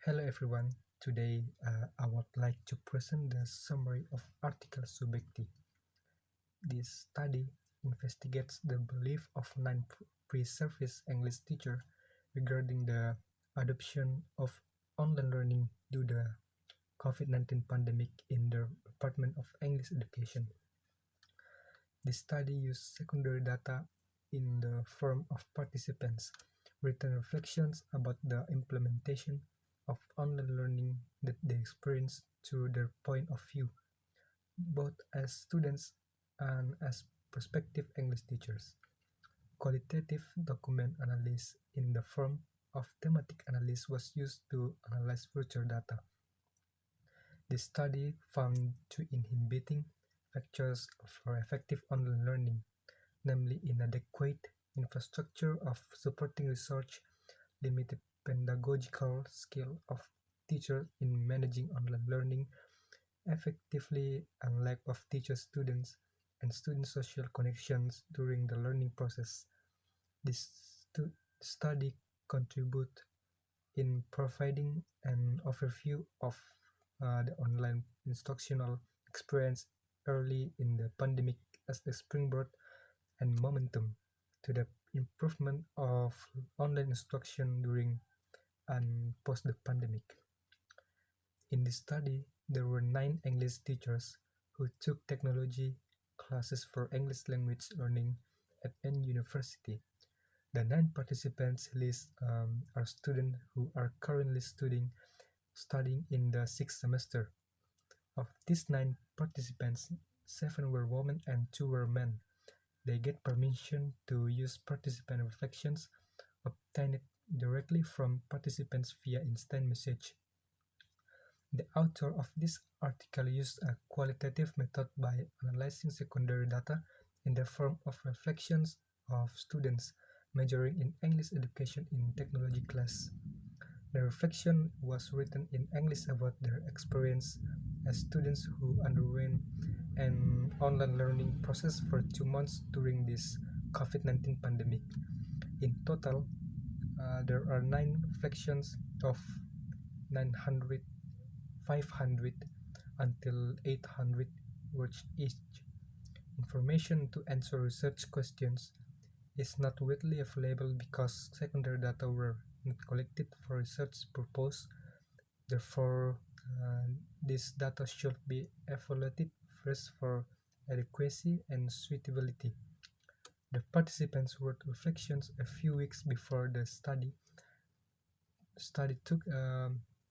Hello everyone. Today I would like to present the summary of article Subekti. This study investigates the belief of nine pre-service English teachers regarding the adoption of online learning due to the COVID-19 pandemic in the Department of English Education. This study used secondary data in the form of participants' written reflections about the implementation of online learning that they experienced through their point of view, both as students and as prospective English teachers. Qualitative document analysis in the form of thematic analysis was used to analyze future data. This study found two inhibiting factors for effective online learning, namely inadequate infrastructure of supporting research, limited pedagogical skill of teachers in managing online learning effectively, and lack of teacher-students and student social connections during the learning process. This study contributes in providing an overview of the online instructional experience early in the pandemic as the springboard and momentum to the improvement of online instruction during and post the pandemic. In this study, there were 9 English teachers who took technology classes for English language learning at N University. The 9 participants list are students who are currently studying in the 6th semester. Of these 9 participants, 7 were women and 2 were men. They get permission to use participant reflections obtained directly from participants via instant message. The author of this article used a qualitative method by analyzing secondary data in the form of reflections of students majoring in English education in technology class. The reflection was written in English about their experience as students who underwent an online learning process for 2 months during this COVID-19 pandemic. In total, there are 9 reflections of 900, 500 until 800 words each. Information to answer research questions is not widely available because secondary data were not collected for research purposes. Therefore, this data should be evaluated first for adequacy and suitability. The participants wrote reflections a few weeks before the study took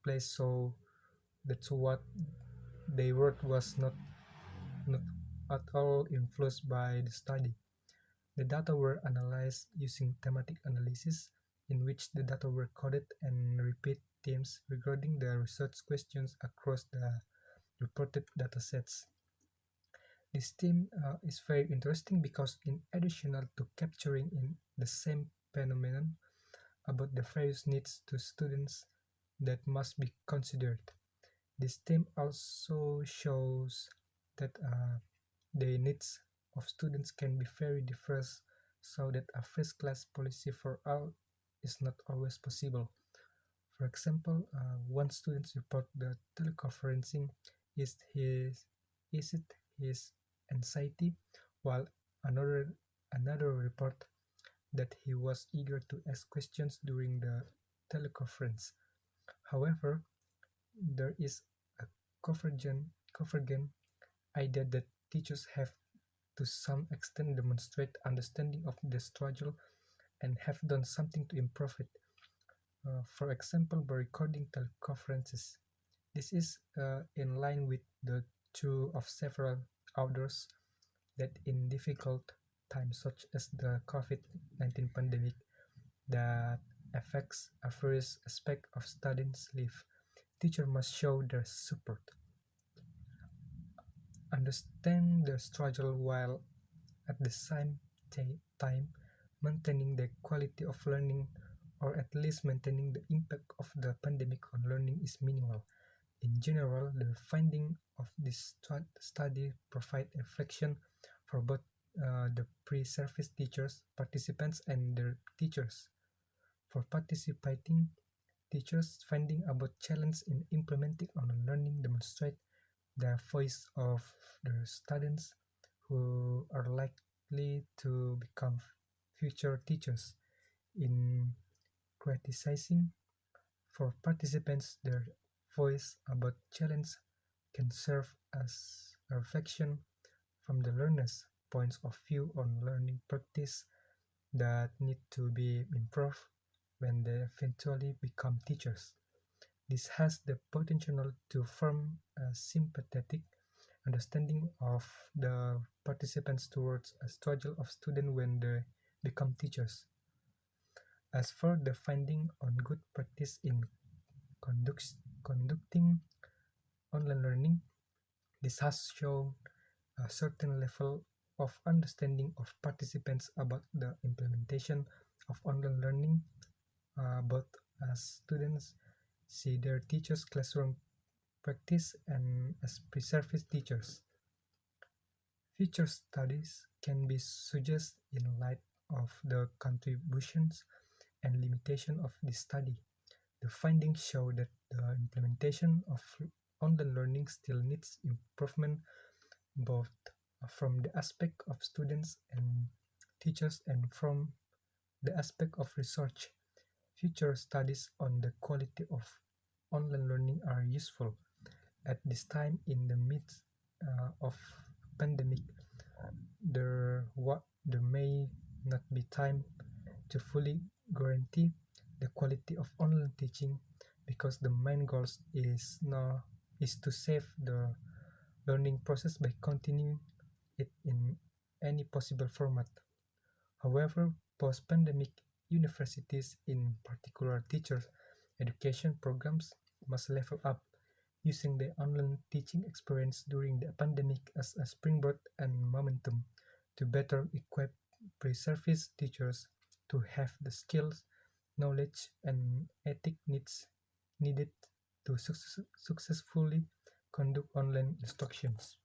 place, so that's what they wrote was not at all influenced by the study. The data were analyzed using thematic analysis, in which the data were coded and repeat themes regarding the research questions across the reported datasets. This theme is very interesting because in addition to capturing in the same phenomenon about the various needs to students that must be considered, this theme also shows that the needs of students can be very diverse, so that a first-class policy for all is not always possible. For example, one student report that teleconferencing is it his anxiety, while another report that he was eager to ask questions during the teleconference. However, there is a convergent idea that teachers have to some extent demonstrate understanding of the struggle and have done something to improve it. For example, by recording teleconferences. This is in line with the view of several authors that in difficult times such as the COVID-19 pandemic that affects a various aspect of students' life, teachers must show their support, understand their struggle while at the same time maintaining the quality of learning, or at least maintaining the impact of the pandemic on learning is minimal. In general, the findings of this study provide reflection for both the pre-service teachers, participants, and their teachers. For participating teachers' finding about challenge in implementing online learning demonstrate the voice of the students who are likely to become future teachers. In criticizing for participants, their voice about challenge can serve as a reflection from the learner's points of view on learning practice that need to be improved when they eventually become teachers. This has the potential to form a sympathetic understanding of the participants towards a struggle of students when they become teachers. As for the finding on good practice in conducting online learning, this has shown a certain level of understanding of participants about the implementation of online learning, both as students see their teachers' classroom practice and as pre-service teachers. Future studies can be suggested in light of the contributions and limitation of this study. The findings show that the implementation of online learning still needs improvement both from the aspect of students and teachers and from the aspect of research. Future studies on the quality of online learning are useful. At this time, in the midst of pandemic, there may not be time to fully guarantee the quality of online teaching because the main goal is to save the learning process by continuing it in any possible format. However, post-pandemic universities, in particular teachers' education programs, must level up, using the online teaching experience during the pandemic as a springboard and momentum to better equip pre-service teachers to have the skills, knowledge, and ethic needed to successfully conduct online instructions.